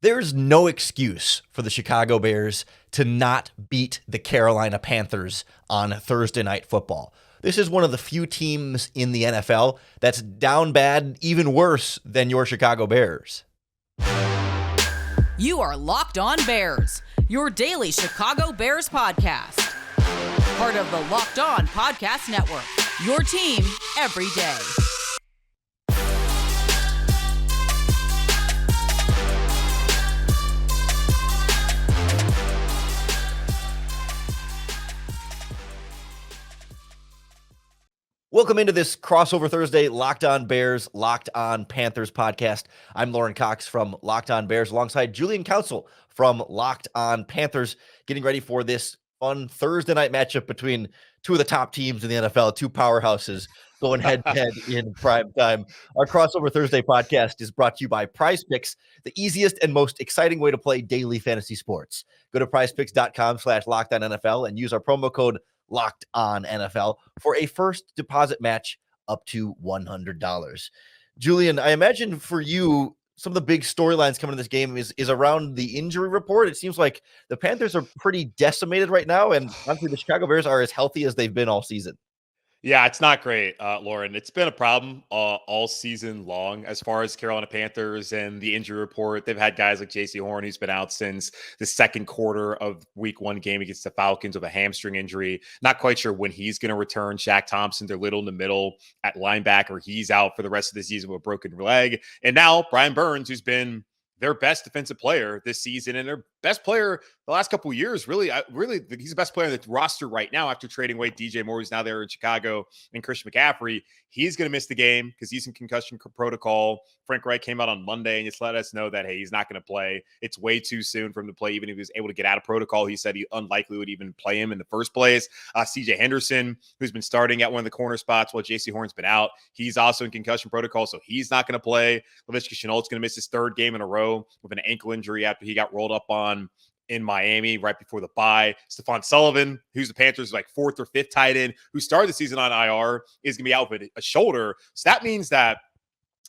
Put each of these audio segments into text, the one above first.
There's no excuse for the Chicago Bears to not beat the Carolina Panthers on Thursday Night Football. This is one of the few teams in the NFL that's down bad, even worse than your Chicago Bears. You are Locked On Bears, your daily Chicago Bears podcast. Part of the Locked On Podcast Network, your team every day. Welcome into this crossover Thursday Locked On Bears, Locked On Panthers podcast. I'm Lauren Cox from Locked On Bears alongside Julian Council from Locked On Panthers, getting ready for this fun Thursday night matchup between two of the top teams in the NFL, two powerhouses going head to head in prime time. Our crossover Thursday podcast is brought to you by PrizePicks, the easiest and most exciting way to play daily fantasy sports. Go to prizepicks.com/LockedOnNFL and use our promo code Locked On NFL for a first deposit match up to $100. Julian, I imagine for you, some of the big storylines coming in this game is around the injury report. It seems like the Panthers are pretty decimated right now, and honestly, the Chicago Bears are as healthy as they've been all season. Yeah, it's not great, Lauren. It's been a problem all season long as far as Carolina Panthers and the injury report. They've had guys like Jase Horn, who's been out since the second quarter of week one game against the Falcons with a hamstring injury. Not quite sure when he's going to return. Shaq Thompson, they're little in the middle at linebacker. He's out for the rest of the season with a broken leg. And now Brian Burns, who's been their best defensive player this season and their best player the last couple of years. Really, he's the best player on the roster right now after trading away DJ Moore, who's now there in Chicago, and Christian McCaffrey. He's going to miss the game because he's in concussion protocol. Frank Reich came out on Monday and just let us know that, hey, he's not going to play. It's way too soon for him to play. Even if he was able to get out of protocol, he said he unlikely would even play him in the first place. CJ Henderson, who's been starting at one of the corner spots while JC Horn's been out, he's also in concussion protocol, so he's not going to play. Laviska Shenault's going to miss his third game in a row with an ankle injury after he got rolled up on in Miami right before the bye. Stephon Sullivan, who's the Panthers' like fourth or fifth tight end, who started the season on IR, is going to be out with a shoulder. So that means that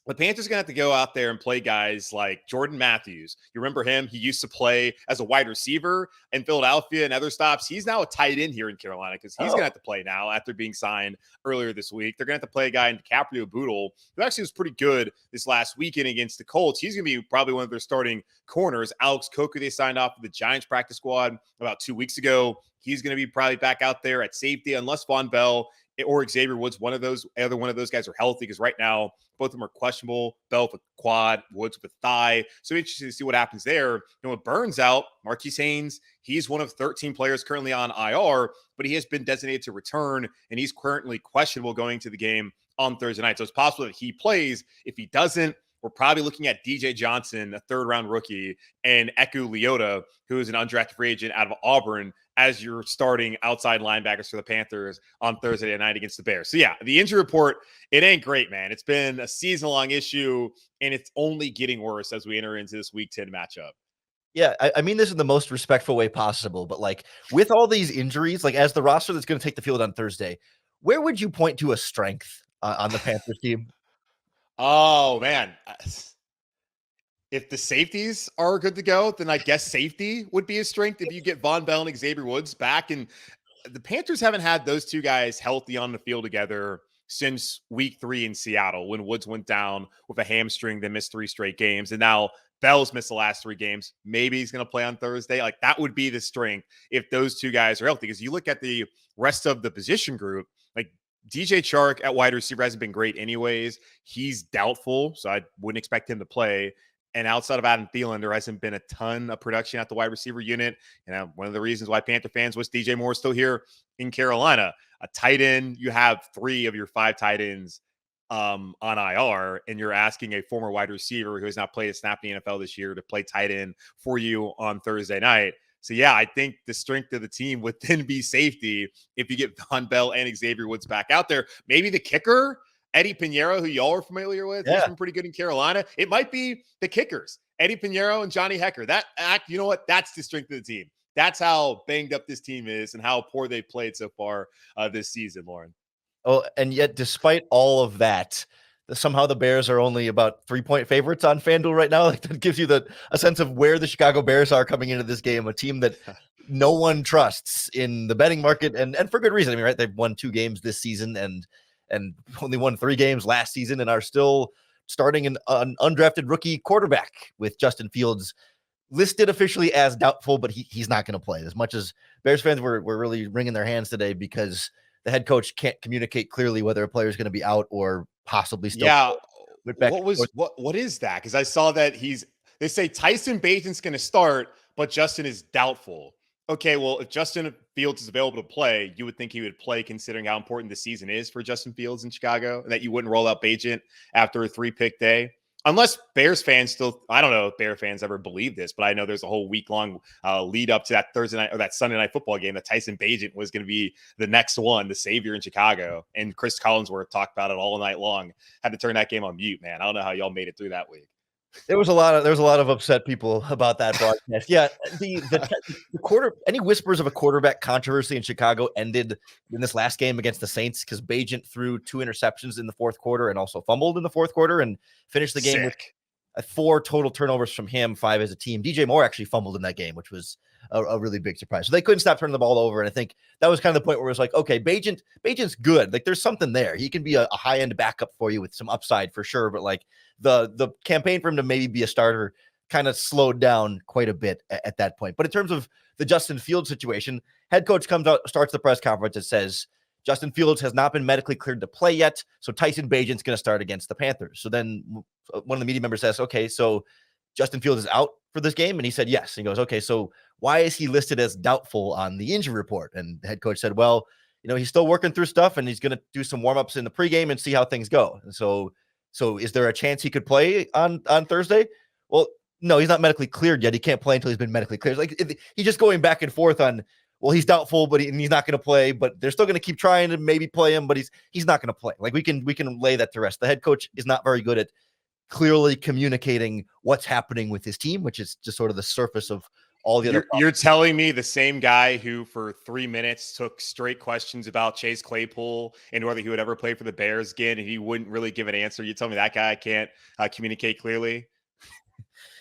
the Panthers are going to have to go out there and play guys like Jordan Matthews. You remember him? He used to play as a wide receiver in Philadelphia and other stops. He's now a tight end here in Carolina because he's going to have to play now after being signed earlier this week. They're going to have to play a guy in DiCaprio Boodle, who actually was pretty good this last weekend against the Colts. He's going to be probably one of their starting corners. Alex Coker, they signed off with the Giants practice squad about 2 weeks ago. He's going to be probably back out there at safety unless Von Bell or Xavier Woods, one of those guys are healthy, because right now both of them are questionable. Bell with quad, Woods with thigh. So interesting to see what happens there. With Burns out, Marquise Haynes, he's one of 13 players currently on IR, but he has been designated to return, and he's currently questionable going to the game on Thursday night. So it's possible that he plays. If he doesn't, we're probably looking at DJ Johnson, a third-round rookie, and Eku Leota, who is an undrafted free agent out of Auburn, as your starting outside linebackers for the Panthers on Thursday night against the Bears. So, yeah, the injury report, it ain't great, man. It's been a season-long issue, and it's only getting worse as we enter into this Week 10 matchup. Yeah, I mean this in the most respectful way possible, but like with all these injuries, like as the roster that's going to take the field on Thursday, where would you point to a strength on the Panthers team? Oh, man. If the safeties are good to go, then I guess safety would be a strength if you get Von Bell and Xavier Woods back. And the Panthers haven't had those two guys healthy on the field together since week 3 in Seattle, when Woods went down with a hamstring, then missed 3 straight games. And now Bell's missed the last 3 games. Maybe he's going to play on Thursday. Like, that would be the strength if those two guys are healthy. Because you look at the rest of the position group, like DJ Chark at wide receiver hasn't been great anyways. He's doubtful, so I wouldn't expect him to play. And outside of Adam Thielen, there hasn't been a ton of production at the wide receiver unit. And one of the reasons why Panther fans wish DJ Moore is still here in Carolina. A tight end, you have 3 of your 5 tight ends on IR, and you're asking a former wide receiver who has not played a snap in the NFL this year to play tight end for you on Thursday night. So, yeah, I think the strength of the team would then be safety if you get Von Bell and Xavier Woods back out there. Maybe the kicker, Eddie Pinheiro, who y'all are familiar with. He's been pretty good in Carolina. It might be the kickers, Eddie Pinheiro and Johnny Hecker. You know what? That's the strength of the team. That's how banged up this team is and how poor they've played so far this season, Lauren. Oh, and yet despite all of that, somehow the Bears are only about 3-point favorites on FanDuel right now. Like that gives you a sense of where the Chicago Bears are coming into this game, a team that no one trusts in the betting market, and for good reason. I mean, right? They've won 2 games this season and only won 3 games last season, and are still starting an undrafted rookie quarterback with Justin Fields listed officially as doubtful, but he's not going to play. As much as Bears fans were really wringing their hands today because the head coach can't communicate clearly whether a player is going to be out or possibly still. Yeah. What is that? Because I saw that they say Tyson Bagent's going to start, but Justin is doubtful. Okay, well, if Justin Fields is available to play, you would think he would play, considering how important the season is for Justin Fields in Chicago, and that you wouldn't roll out Bagent after a 3-pick day. Unless Bears fans I don't know if Bear fans ever believe this, but I know there's a whole week-long lead up to that Thursday night or that Sunday night football game that Tyson Bagent was going to be the next one, the savior in Chicago. And Chris Collinsworth talked about it all night long. Had to turn that game on mute, man. I don't know how y'all made it through that week. There was a lot of upset people about that broadcast. Yeah, the any whispers of a quarterback controversy in Chicago ended in this last game against the Saints because Bagent threw 2 interceptions in the fourth quarter and also fumbled in the fourth quarter and finished the game with 4 total turnovers from him, 5 as a team. DJ Moore actually fumbled in that game, which was a really big surprise. So they couldn't stop turning the ball over, and I think that was kind of the point where it was like, okay, Bagent's good. Like there's something there. He can be a high-end backup for you with some upside for sure, but like the campaign for him to maybe be a starter kind of slowed down quite a bit at that point. But in terms of the Justin Fields situation, head coach comes out, starts the press conference and says, Justin Fields has not been medically cleared to play yet, so Tyson Bagent's going to start against the Panthers. So then one of the media members says, okay, so Justin Fields is out for this game? And he said, yes. And he goes, okay, so why is he listed as doubtful on the injury report? And the head coach said, well, he's still working through stuff and he's going to do some warm-ups in the pregame and see how things go. And so is there a chance he could play on Thursday? Well, no, he's not medically cleared yet. He can't play until he's been medically cleared. Like he's just going back and forth on, well, he's doubtful, but he's not going to play, but they're still going to keep trying to maybe play him, but he's not going to play. Like we can lay that to rest. The head coach is not very good at clearly communicating what's happening with his team, which is just sort of the surface of all the other. You're telling me the same guy who for 3 minutes took straight questions about Chase Claypool and whether he would ever play for the Bears again, and he wouldn't really give an answer. You tell me that guy can't communicate clearly?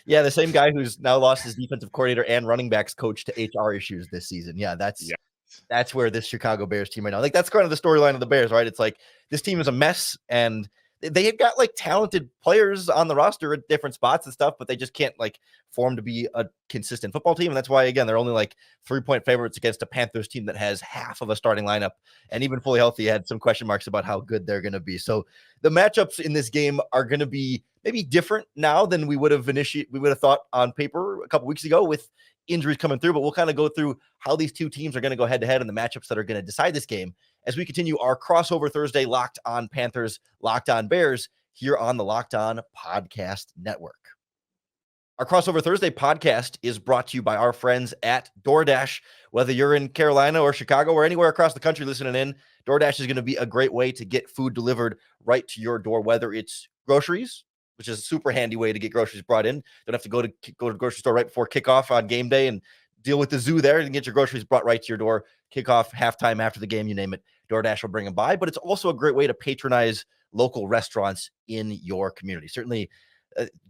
Yeah, the same guy who's now lost his defensive coordinator and running backs coach to HR issues this season. Yeah, that's where this Chicago Bears team right now. Like that's kind of the storyline of the Bears, right? It's like this team is a mess and they've got like talented players on the roster at different spots and stuff, but they just can't like form to be a consistent football team. And that's why, again, they're only like 3-point favorites against a Panthers team that has half of a starting lineup and even fully healthy had some question marks about how good they're going to be. So the matchups in this game are going to be maybe different now than we would have thought on paper a couple weeks ago with injuries coming through, but we'll kind of go through how these two teams are going to go head to head and the matchups that are going to decide this game as we continue our crossover Thursday Locked On Panthers, Locked On Bears here on the Locked On Podcast Network. Our crossover Thursday podcast is brought to you by our friends at DoorDash. Whether you're in Carolina or Chicago or anywhere across the country listening in, DoorDash is going to be a great way to get food delivered right to your door, whether it's groceries, which is a super handy way to get groceries brought in. Don't have to go to the grocery store right before kickoff on game day and deal with the zoo there and get your groceries brought right to your door. Kickoff, halftime, after the game, you name it. DoorDash will bring them by, but it's also a great way to patronize local restaurants in your community. Certainly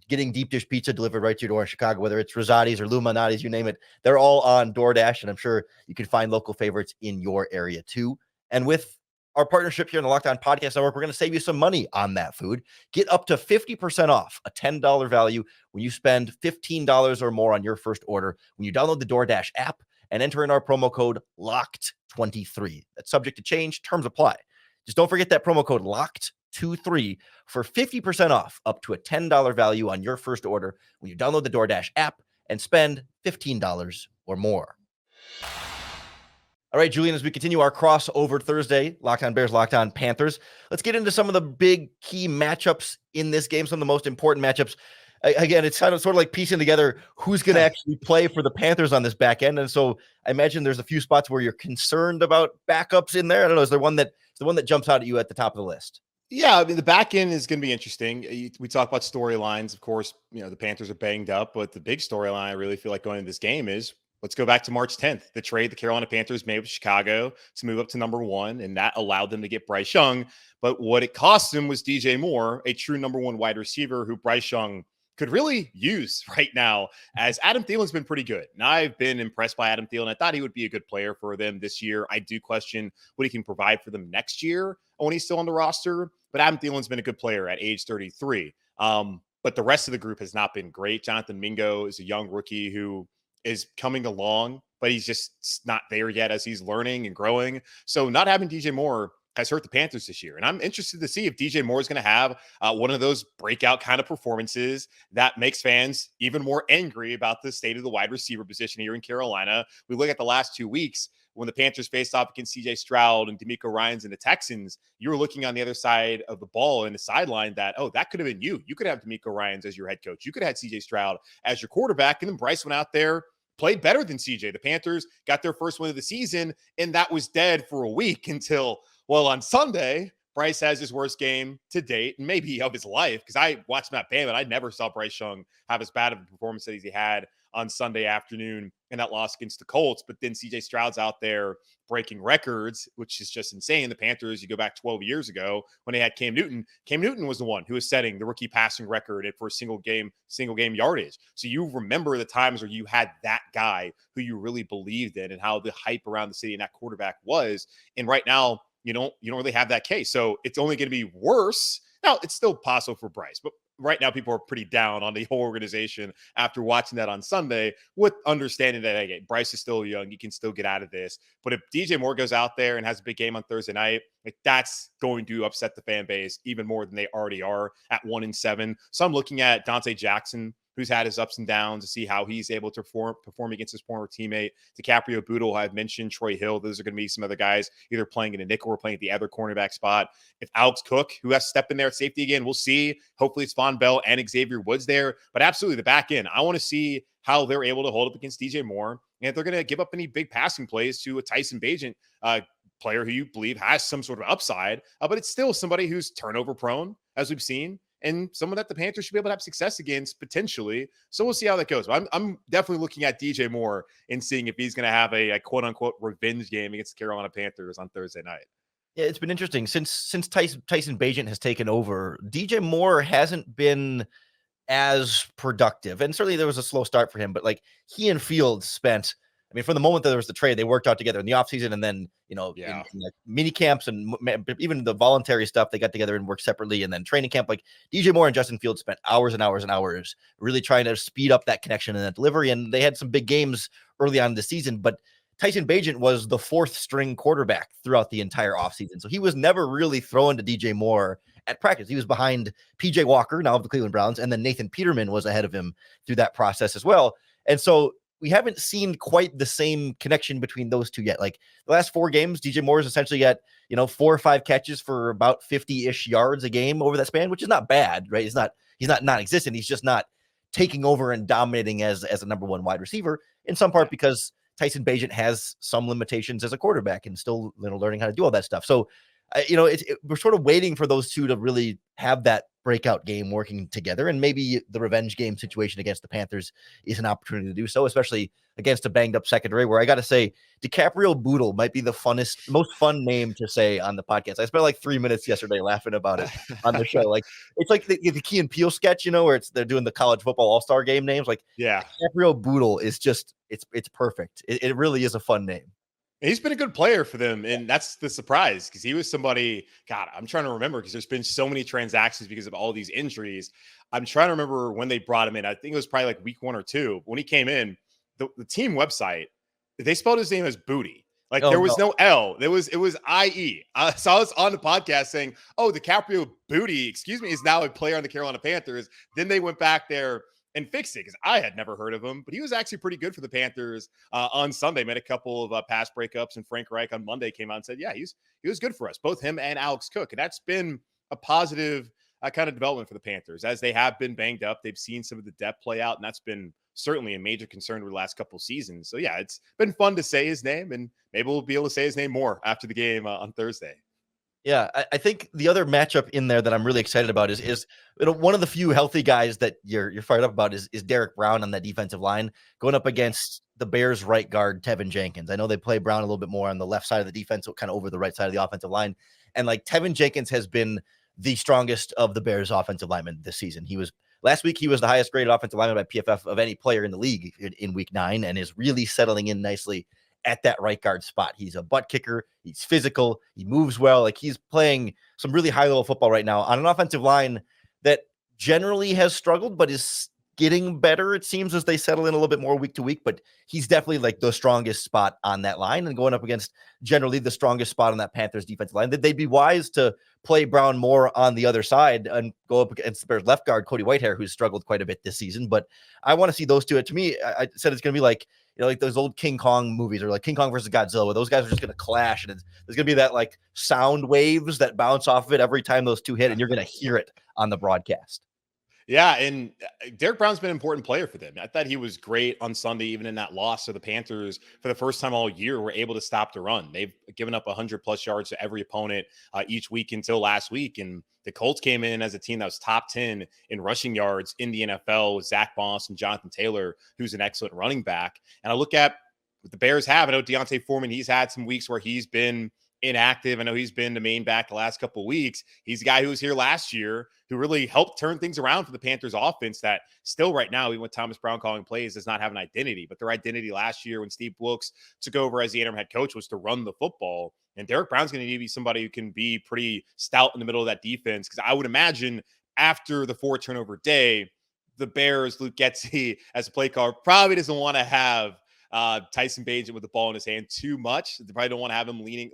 getting deep dish pizza delivered right to your door in Chicago, whether it's Rosati's or Luminati's, you name it, they're all on DoorDash, and I'm sure you can find local favorites in your area too. And with our partnership here in the Locked On Podcast Network, we're going to save you some money on that food. Get up to 50% off, a $10 value when you spend $15 or more on your first order when you download the DoorDash app and enter in our promo code LOCKED23. That's subject to change. Terms apply. Just don't forget that promo code LOCKED23 for 50% off up to a $10 value on your first order when you download the DoorDash app and spend $15 or more. All right, Julian, as we continue our crossover Thursday, Locked On Bears, Locked On Panthers, let's get into some of the big key matchups in this game, some of the most important matchups. Again, it's kind of sort of like piecing together who's going to actually play for the Panthers on this back end. And so I imagine there's a few spots where you're concerned about backups in there. I don't know. Is there one that jumps out at you at the top of the list? Yeah, I mean, the back end is going to be interesting. We talk about storylines. Of course, the Panthers are banged up, but the big storyline I really feel like going into this game is Let's go back to March 10th, the trade the Carolina Panthers made with Chicago to move up to number one, and that allowed them to get Bryce Young. But what it cost them was DJ Moore, a true number one wide receiver who Bryce Young could really use right now, as Adam Thielen's been pretty good. And I've been impressed by Adam Thielen. I thought he would be a good player for them this year. I do question what he can provide for them next year when he's still on the roster. But Adam Thielen's been a good player at age 33. But the rest of the group has not been great. Jonathan Mingo is a young rookie who is coming along, but he's just not there yet as he's learning and growing. So not having DJ Moore has hurt the Panthers this year. And I'm interested to see if DJ Moore is going to have one of those breakout kind of performances that makes fans even more angry about the state of the wide receiver position here in Carolina. We look at the last 2 weeks when the Panthers faced off against CJ Stroud and DeMeco Ryans and the Texans. You were looking on the other side of the ball in the sideline that, oh, that could have been you. You could have DeMeco Ryans as your head coach. You could have had CJ Stroud as your quarterback. And then Bryce went out there, played better than CJ. The Panthers got their first win of the season, and that was dead for a week until, well, on Sunday, Bryce has his worst game to date, and maybe of his life, because I watched Matt Bam, and I never saw Bryce Young have as bad of a performance as he had on Sunday afternoon in that loss against the Colts. But then CJ Stroud's out there breaking records, which is just insane. The Panthers, you go back 12 years ago when they had Cam Newton. Cam Newton was the one who was setting the rookie passing record for a single game yardage. So you remember the times where you had that guy who you really believed in and how the hype around the city and that quarterback was. And right now, you don't really have that case. So it's only going to be worse. Now, it's still possible for Bryce, but right now people are pretty down on the whole organization after watching that on Sunday, with understanding that, hey, Bryce is still young. He can still get out of this. But if DJ Moore goes out there and has a big game on Thursday night, that's going to upset the fan base even more than they already are at 1-7. So I'm looking at Dante Jackson, who's had his ups and downs, to see how he's able to perform against his former teammate. DiCaprio Boodle, I've mentioned Troy Hill. Those are going to be some other guys either playing in a nickel or playing at the other cornerback spot. If Alex Cook, who has to step in there at safety again, we'll see. Hopefully it's Von Bell and Xavier Woods there. But absolutely the back end, I want to see how they're able to hold up against DJ Moore. And if they're going to give up any big passing plays to a Tyson Bagent player who you believe has some sort of upside, but it's still somebody who's turnover prone, as we've seen, and someone that the Panthers should be able to have success against potentially. So we'll see how that goes. But I'm definitely looking at DJ Moore and seeing if he's going to have a quote unquote revenge game against the Carolina Panthers on Thursday night. Yeah, it's been interesting since Tyson Bagent has taken over. DJ Moore hasn't been as productive, and certainly there was a slow start for him. But like, he and Fields spent, I mean, from the moment that there was the trade, they worked out together in the offseason, and then, in like mini camps and even the voluntary stuff, they got together and worked separately. And then training camp, like DJ Moore and Justin Fields spent hours and hours and hours really trying to speed up that connection and that delivery. And they had some big games early on in the season, but Tyson Bagent was the fourth string quarterback throughout the entire offseason. So he was never really thrown to DJ Moore at practice. He was behind PJ Walker, now of the Cleveland Browns, and then Nathan Peterman was ahead of him through that process as well. And so we haven't seen quite the same connection between those two yet. Like the last 4 games, DJ Moore has essentially got, 4 or 5 catches for about 50-ish yards a game over that span, which is not bad, right? He's not non-existent. He's just not taking over and dominating as a number one wide receiver, in some part because Tyson Bagent has some limitations as a quarterback and still learning how to do all that stuff. So, we're sort of waiting for those two to really have that breakout game working together. And maybe the revenge game situation against the Panthers is an opportunity to do so, especially against a banged up secondary, where I got to say DiCaprio Boodle might be the most fun name to say on the podcast. I spent like 3 minutes yesterday laughing about it on the show. Like, it's like the Key and Peele sketch, where they're doing the college football all-star game names. Like, yeah, DiCaprio Boodle is just, it's perfect. It really is a fun name. He's been a good player for them, and that's the surprise, because he was somebody, God, I'm trying to remember, because there's been so many transactions because of all these injuries. I'm trying to remember when they brought him in. I think it was probably like week 1 or 2. When he came in, the team website, they spelled his name as Booty. Like, there was no L. It was IE. So I was on the podcast saying, DiCaprio Booty, is now a player on the Carolina Panthers. Then they went back there and fixed it, because I had never heard of him, but he was actually pretty good for the Panthers on Sunday. Made a couple of pass breakups, and Frank Reich on Monday came out and said, yeah, he was good for us, both him and Alex Cook. And that's been a positive kind of development for the Panthers, as they have been banged up. They've seen some of the depth play out, and that's been certainly a major concern over the last couple of seasons. So yeah, it's been fun to say his name, and maybe we'll be able to say his name more after the game on Thursday. Yeah, I think the other matchup in there that I'm really excited about is one of the few healthy guys that you're fired up about is Derek Brown on that defensive line, going up against the Bears right guard, Tevin Jenkins. I know they play Brown a little bit more on the left side of the defense, so kind of over the right side of the offensive line. And like Tevin Jenkins has been the strongest of the Bears offensive linemen this season. Last week, he was the highest graded offensive lineman by PFF of any player in the league in week 9 and is really settling in nicely at that right guard spot. He's a butt kicker. He's physical. He moves well. Like he's playing some really high level football right now on an offensive line that generally has struggled, but is getting better. It seems as they settle in a little bit more week to week, but he's definitely like the strongest spot on that line and going up against generally the strongest spot on that Panthers defensive line. They'd be wise to play Brown more on the other side and go up against the Bears left guard, Cody Whitehair, who's struggled quite a bit this season. But I want to see those two. To me, I said it's going to be like, like those old King Kong movies or like King Kong versus Godzilla, where those guys are just going to clash. And there's going to be that like sound waves that bounce off of it every time those two hit, and you're going to hear it on the broadcast. Yeah, and Derek Brown's been an important player for them. I thought he was great on Sunday, even in that loss. So the Panthers, for the first time all year, were able to stop the run. They've given up 100-plus yards to every opponent each week until last week. And the Colts came in as a team that was top 10 in rushing yards in the NFL with Zach Moss and Jonathan Taylor, who's an excellent running back. And I look at what the Bears have. I know Deontay Foreman, he's had some weeks where he's been inactive. I know he's been the main back the last couple of weeks. He's a guy who was here last year who really helped turn things around for the Panthers offense that still right now, even with Thomas Brown calling plays, does not have an identity. But their identity last year when Steve Wilkes took over as the interim head coach was to run the football. And Derek Brown's going to need to be somebody who can be pretty stout in the middle of that defense. Because I would imagine after the 4-turnover day, the Bears, Luke Getsy, as a play caller, probably doesn't want to have Tyson Bagent with the ball in his hand too much. They probably don't want to have him leaning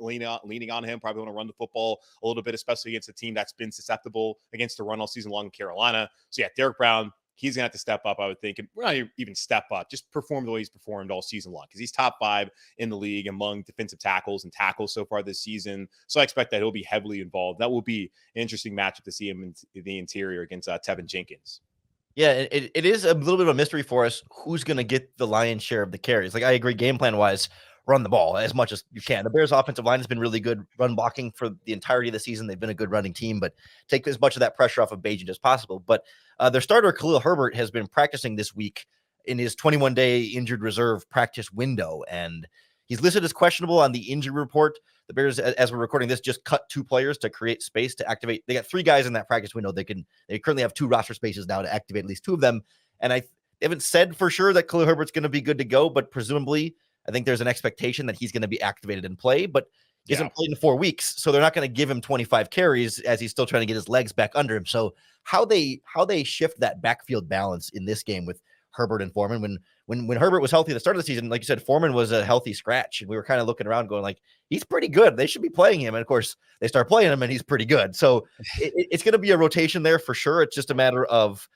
on him. Probably want to run the football a little bit, especially against a team that's been susceptible against the run all season long in Carolina. So yeah, Derek Brown, he's going to have to step up, I would think. And we're not even step up, just perform the way he's performed all season long because he's top 5 in the league among defensive tackles and tackles so far this season. So I expect that he'll be heavily involved. That will be an interesting matchup to see him in the interior against Tevin Jenkins. Yeah, it is a little bit of a mystery for us who's going to get the lion's share of the carries. Like, I agree, game plan-wise, run the ball as much as you can. The Bears' offensive line has been really good run blocking for the entirety of the season. They've been a good running team, but take as much of that pressure off of Bagent as possible. But their starter, Khalil Herbert, has been practicing this week in his 21-day injured reserve practice window, and he's listed as questionable on the injury report. The Bears, as we're recording this, just cut 2 players to create space to activate. They got 3 guys in that practice window. They currently have 2 roster spaces now to activate at least 2 of them. And they haven't said for sure that Khalil Herbert's going to be good to go, but presumably I think there's an expectation that he's going to be activated and play, but he hasn't played in 4 weeks. So they're not going to give him 25 carries as he's still trying to get his legs back under him. So how they shift that backfield balance in this game with Herbert and Foreman, when Herbert was healthy at the start of the season, like you said, Foreman was a healthy scratch, and we were kind of looking around going like, he's pretty good. They should be playing him. And of course they start playing him and he's pretty good. So it's going to be a rotation there for sure. It's just a matter of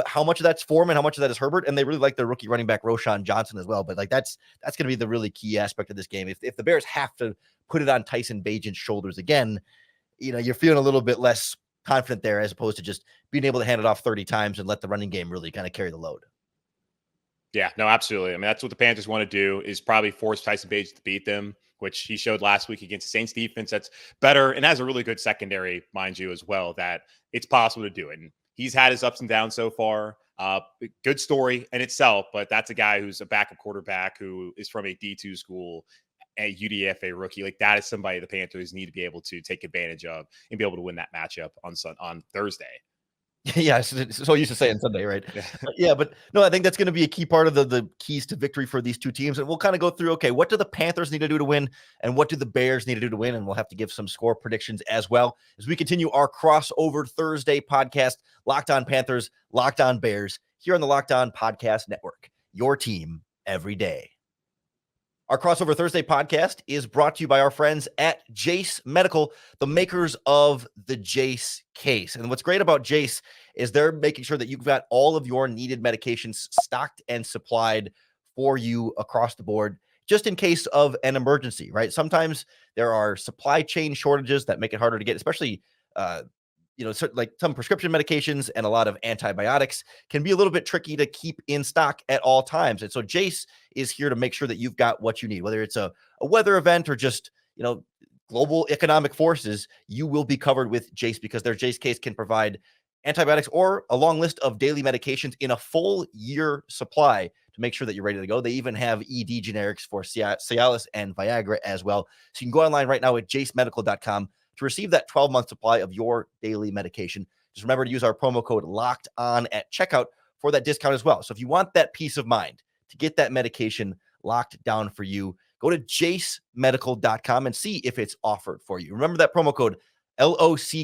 how much of that's Foreman, how much of that is Herbert. And they really like their rookie running back, Roshan Johnson, as well. But like, that's going to be the really key aspect of this game. If the Bears have to put it on Tyson Bagent's shoulders again, you're feeling a little bit less confident there as opposed to just being able to hand it off 30 times and let the running game really kind of carry the load. Yeah, no, absolutely. I mean, that's what the Panthers want to do is probably force Tyson Bagent to beat them, which he showed last week against the Saints defense that's better and has a really good secondary, mind you, as well, that it's possible to do it. And he's had his ups and downs so far. Good story in itself, but that's a guy who's a backup quarterback who is from a D2 school, a UDFA rookie. Like, that is somebody the Panthers need to be able to take advantage of and be able to win that matchup on Thursday. Yeah, so used to saying Sunday, right? Yeah, but no, I think that's going to be a key part of the keys to victory for these 2 teams. And we'll kind of go through, okay, what do the Panthers need to do to win? And what do the Bears need to do to win? And we'll have to give some score predictions as well as we continue our crossover Thursday podcast, Locked On Panthers, Locked On Bears, here on the Locked On Podcast Network, your team every day. Our Crossover Thursday podcast is brought to you by our friends at Jase Medical, the makers of the Jase case. And what's great about Jase is they're making sure that you've got all of your needed medications stocked and supplied for you across the board, just in case of an emergency, right? Sometimes there are supply chain shortages that make it harder to get, especially like some prescription medications and a lot of antibiotics can be a little bit tricky to keep in stock at all times. And so Jase is here to make sure that you've got what you need, whether it's a weather event or just, global economic forces, you will be covered with Jase because their Jase case can provide antibiotics or a long list of daily medications in a full year supply to make sure that you're ready to go. They even have ED generics for Cialis and Viagra as well. So you can go online right now at jasemedical.com to receive that 12-month supply of your daily medication. Just remember to use our promo code locked on at checkout for that discount as well. So if you want that peace of mind to get that medication locked down for you, go to jasemedical.com and see if it's offered for you. Remember that promo code LOCKEDON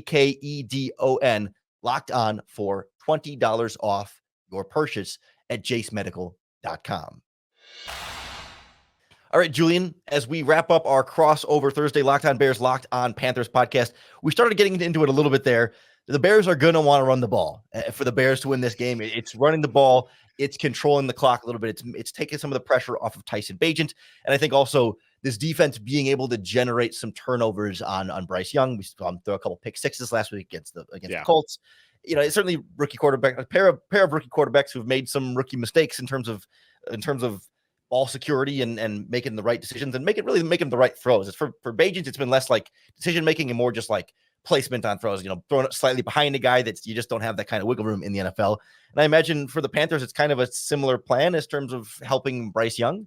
locked on for $20 off your purchase at jasemedical.com. All right, Julian, as we wrap up our crossover Thursday Locked On Bears, Locked On Panthers podcast, we started getting into it a little bit there. The Bears are going to want to run the ball. For the Bears to win this game, it's running the ball. It's controlling the clock a little bit. It's taking some of the pressure off of Tyson Bagent. And I think also this defense being able to generate some turnovers on Bryce Young. We saw him throw a couple pick sixes last week against the Colts. You know, it's certainly rookie quarterback, a pair of rookie quarterbacks who've made some rookie mistakes in terms of ball security and making the right decisions and making the right throws. It's for Bagent, it's been less like decision making and more just like placement on throws, throwing it slightly behind a guy that you just don't have that kind of wiggle room in the NFL. And I imagine for the Panthers, it's kind of a similar plan in terms of helping Bryce Young.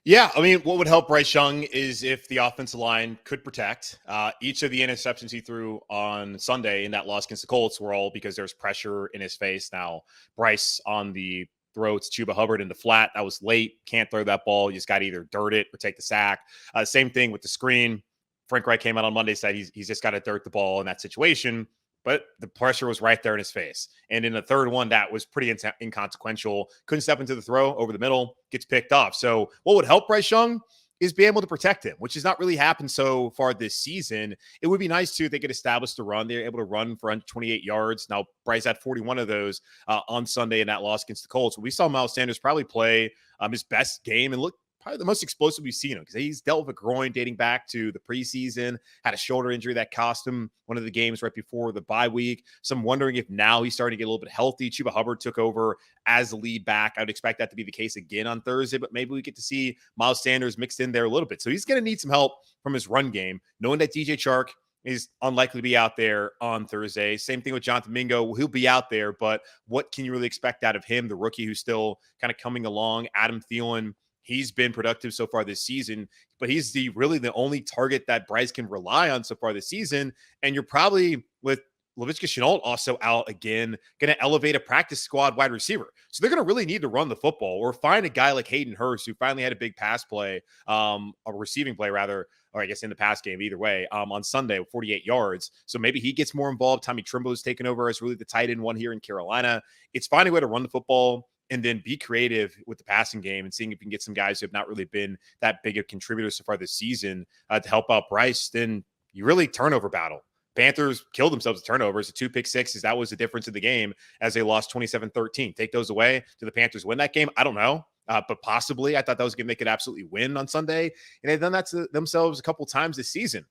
Yeah, I mean, what would help Bryce Young is if the offensive line could protect. Each of the interceptions he threw on Sunday in that loss against the Colts were all because there's pressure in his face. Now, Bryce on the throw to Chuba Hubbard in the flat, that was late. Can't throw that ball. You just got to either dirt it or take the sack. Same thing with the screen. Frank Reich came out on Monday, said he's just got to dirt the ball in that situation. But the pressure was right there in his face. And in the third one, that was pretty inconsequential. Couldn't step into the throw over the middle, gets picked off. So what would help Bryce Young is be able to protect him, which has not really happened so far this season. It would be nice, too, if they could establish the run. They're able to run for 128 yards. Now, Bryce had 41 of those on Sunday in that loss against the Colts. We saw Miles Sanders probably play his best game and look probably the most explosive we've seen him because he's dealt with a groin dating back to the preseason, had a shoulder injury that cost him one of the games right before the bye week. So I'm wondering if now he's starting to get a little bit healthy. Chuba Hubbard took over as the lead back. I would expect that to be the case again on Thursday, but maybe we get to see Miles Sanders mixed in there a little bit. So he's going to need some help from his run game, knowing that DJ Chark is unlikely to be out there on Thursday. Same thing with Jonathan Mingo. He'll be out there, but what can you really expect out of him, the rookie who's still kind of coming along? Adam Thielen, he's been productive so far this season, but he's really the only target that Bryce can rely on so far this season. And you're probably, with Laviska Shenault also out again, going to elevate a practice squad wide receiver. So they're going to really need to run the football or find a guy like Hayden Hurst, who finally had a big pass play, a receiving play rather, or I guess in the pass game, either way, on Sunday with 48 yards. So maybe he gets more involved. Tommy Trimble has taken over as really the tight end one here in Carolina. It's finding a way to run the football and then be creative with the passing game and seeing if you can get some guys who have not really been that big of contributors so far this season to help out Bryce. Then you really turnover battle. Panthers killed themselves with turnovers. The 2 pick sixes, that was the difference in the game as they lost 27-13. Take those away. Do the Panthers win that game? I don't know. But possibly. I thought that was a game they could absolutely win on Sunday. And they've done that to themselves a couple times this season.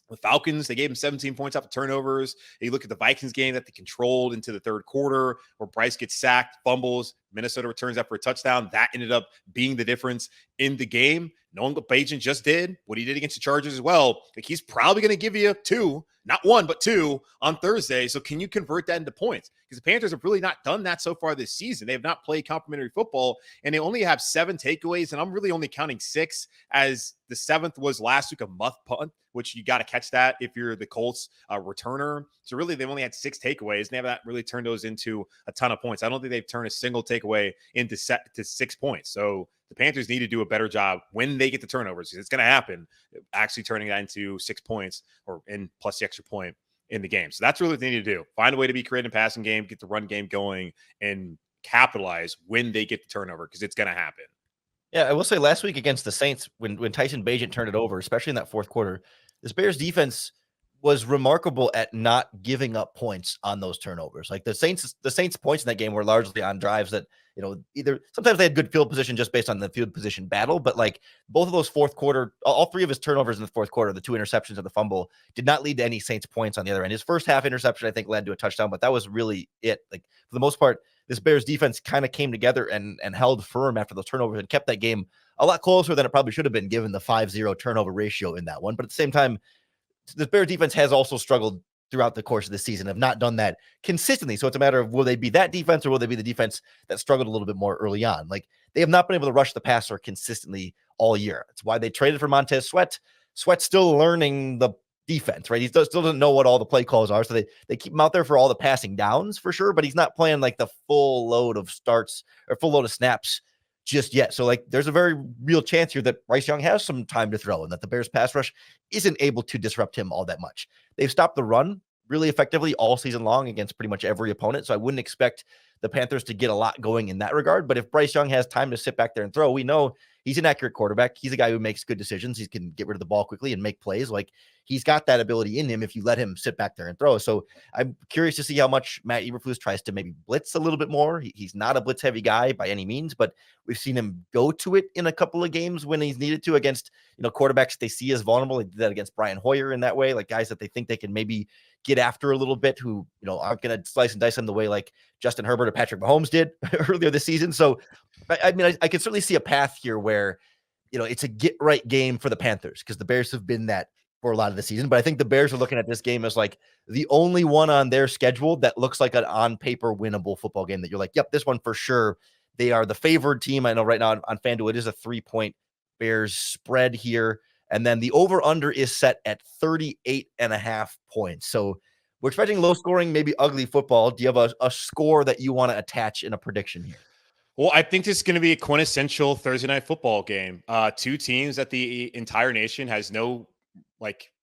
The Falcons, they gave him 17 points off of turnovers. You look at the Vikings game that they controlled into the third quarter where Bryce gets sacked, fumbles, Minnesota returns that for a touchdown. That ended up being the difference in the game. Knowing what Bagent just did, what he did against the Chargers as well, like he's probably going to give you 2, not 1, but 2 on Thursday. So can you convert that into points? Because the Panthers have really not done that so far this season. They have not played complimentary football, and they only have 7 takeaways, and I'm really only counting 6, as the 7th was last week a muff punt, which you got to catch that if you're the Colts returner. So really, they've only had 6 takeaways, and they haven't really turned those into a ton of points. I don't think they've turned a single takeaway into 6 points. So the Panthers need to do a better job when they get the turnovers, because it's going to happen, actually turning that into 6 points or in plus the extra point in the game. So that's really what they need to do. Find a way to be creative in passing game, get the run game going, and capitalize when they get the turnover, because it's going to happen. Yeah, I will say last week against the Saints, when Tyson Bagent turned it over, especially in that fourth quarter, this Bears defense was remarkable at not giving up points on those turnovers. Like the Saints points in that game were largely on drives that, either sometimes they had good field position just based on the field position battle, but like both of those fourth quarter, all 3 of his turnovers in the fourth quarter, the 2 interceptions and the fumble, did not lead to any Saints points on the other end. His first half interception, I think, led to a touchdown, but that was really it. Like for the most part, this Bears defense kind of came together and held firm after those turnovers and kept that game a lot closer than it probably should have been given the 5-0 turnover ratio in that one. But at the same time, the Bears defense has also struggled throughout the course of the season, have not done that consistently. So it's a matter of, will they be that defense or will they be the defense that struggled a little bit more early on? Like, they have not been able to rush the passer consistently all year. That's why they traded for Montez Sweat. Sweat's still learning the defense, right? He still doesn't know what all the play calls are. So they keep him out there for all the passing downs for sure, but he's not playing like the full load of starts or full load of snaps just yet. So like, there's a very real chance here that Bryce Young has some time to throw and that the Bears pass rush isn't able to disrupt him all that much. They've stopped the run really effectively all season long against pretty much every opponent. So I wouldn't expect the Panthers to get a lot going in that regard. But if Bryce Young has time to sit back there and throw, we know he's an accurate quarterback. He's a guy who makes good decisions. He can get rid of the ball quickly and make plays. Like, he's got that ability in him if you let him sit back there and throw. So I'm curious to see how much Matt Eberflus tries to maybe blitz a little bit more. He's not a blitz heavy guy by any means, but we've seen him go to it in a couple of games when he's needed to against, quarterbacks that they see as vulnerable. He did that against Brian Hoyer in that way, like guys that they think they can maybe get after a little bit, who, aren't going to slice and dice them the way like Justin Herbert or Patrick Mahomes did earlier this season. So, I mean, I can certainly see a path here where, it's a get right game for the Panthers, because the Bears have been that for a lot of the season. But I think the Bears are looking at this game as like the only one on their schedule that looks like an on paper winnable football game that you're like, yep, this one for sure. They are the favored team. I know right now on FanDuel, it is a 3-point Bears spread here. And then the over-under is set at 38.5 points. So we're expecting low scoring, maybe ugly football. Do you have a score that you want to attach in a prediction here? Well, I think this is going to be a quintessential Thursday night football game. Two teams that the entire nation has no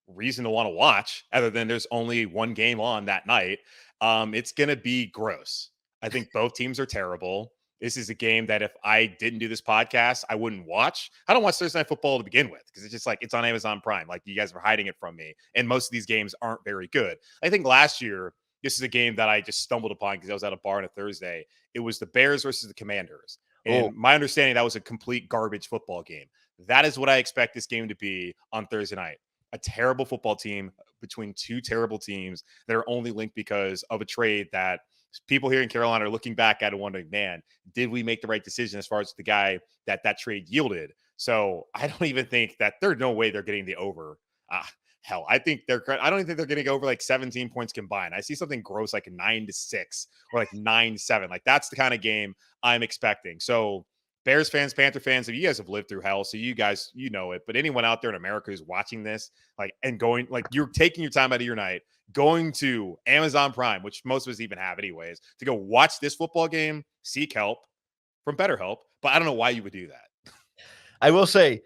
reason to want to watch, other than there's only one game on that night. It's going to be gross. I think both teams are terrible. This is a game that if I didn't do this podcast, I wouldn't watch. I don't watch Thursday night football to begin with, because it's just it's on Amazon Prime. Like, you guys are hiding it from me. And most of these games aren't very good. I think last year, this is a game that I just stumbled upon because I was at a bar on a Thursday. It was the Bears versus the Commanders. And my understanding, that was a complete garbage football game. That is what I expect this game to be on Thursday night. A terrible football team between two terrible teams that are only linked because of a trade that people here in Carolina are looking back at and wondering, man, did we make the right decision as far as the guy that trade yielded? So I don't even think that there's no way they're getting the over. Hell, I don't even think they're getting over 17 points combined. I see something gross like 9-6 or 9-7. That's the kind of game I'm expecting. So Bears fans, Panther fans, you guys have lived through hell, so you guys, know it. But anyone out there in America who's watching this, and going, you're taking your time out of your night, going to Amazon Prime, which most of us even have anyways, to go watch this football game, seek help from BetterHelp. But I don't know why you would do that. I will say,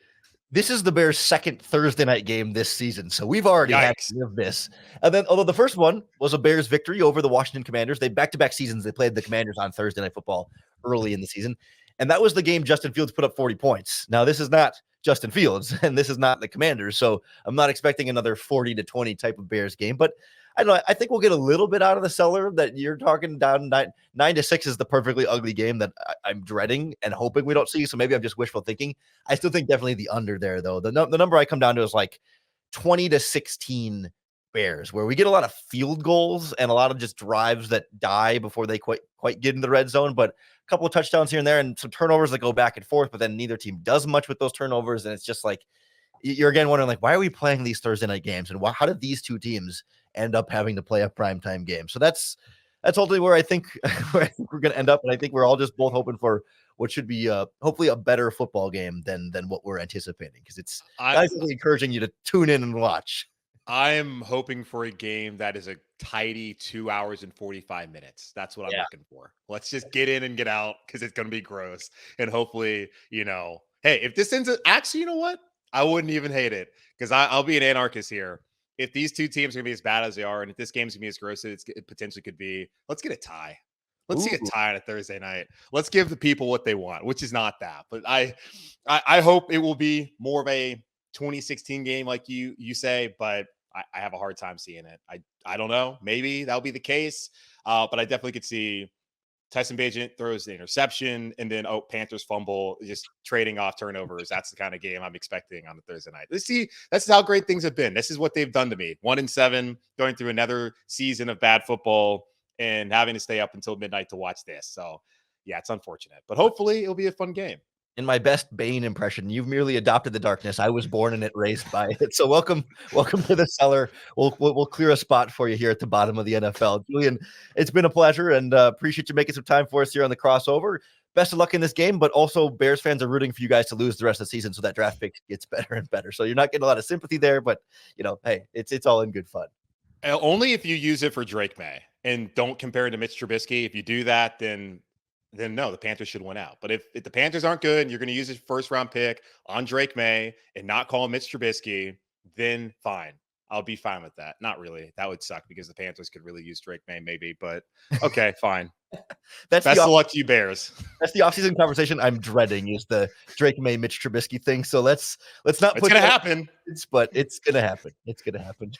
this is the Bears' second Thursday night game this season, so we've already had to live this. And then, although the first one was a Bears victory over the Washington Commanders, they back-to-back seasons, they played the Commanders on Thursday Night Football early in the season. And that was the game Justin Fields put up 40 points. Now, this is not Justin Fields, and this is not the Commanders, so I'm not expecting another 40-20 type of Bears game. But I don't know. I think we'll get a little bit out of the cellar that you're talking down 9-6 is the perfectly ugly game that I'm dreading and hoping we don't see. So maybe I'm just wishful thinking. I still think definitely the under there, though. The number I come down to is 20-16 Bears, where we get a lot of field goals and a lot of just drives that die before they quite get in the red zone. But a couple of touchdowns here and there and some turnovers that go back and forth, but then neither team does much with those turnovers. And it's just you're again wondering, why are we playing these Thursday night games? And how did these two teams end up having to play a primetime game? So that's ultimately where I think we're going to end up. And I think we're all just both hoping for what should be hopefully a better football game than what we're anticipating, because it's really encouraging you to tune in and watch. I'm hoping for a game that is a tidy 2 hours and 45 minutes. That's what I'm looking for. Let's just get in and get out, because it's going to be gross. And hopefully, hey, if this ends up, actually, you know what? I wouldn't even hate it, because I'll be an anarchist here. If these two teams are going to be as bad as they are, and if this game's going to be as gross as it potentially could be, let's get a tie. Let's see a tie on a Thursday night. Let's give the people what they want, which is not that. But I hope it will be more of a 2016 game, like you say, but I have a hard time seeing it. I don't know. Maybe that'll be the case. But I definitely could see Tyson Bagent throws the interception, and then, Panthers fumble, just trading off turnovers. That's the kind of game I'm expecting on the Thursday night. Let's see. That's how great things have been. This is what they've done to me. 1-7, going through another season of bad football and having to stay up until midnight to watch this. So, yeah, it's unfortunate. But hopefully it'll be a fun game. In my best Bane impression, you've merely adopted the darkness. I was born in it, raised by it. So welcome to the cellar. We'll clear a spot for you here at the bottom of the NFL. Julian, it's been a pleasure, and appreciate you making some time for us here on the crossover. Best of luck in this game, but also Bears fans are rooting for you guys to lose the rest of the season so that draft pick gets better and better. So you're not getting a lot of sympathy there, but hey, it's all in good fun. Only if you use it for Drake May and don't compare it to Mitch Trubisky. If you do that, then no, the Panthers should win out. But if the Panthers aren't good and you're going to use a first round pick on Drake May and not call him Mitch Trubisky, then fine. I'll be fine with that. Not really. That would suck because the Panthers could really use Drake May, maybe. But okay, fine. Best of luck to you, Bears. That's the offseason conversation I'm dreading, is the Drake May, Mitch Trubisky thing. So let's not. It's going to happen. But it's going to happen. It's going to happen.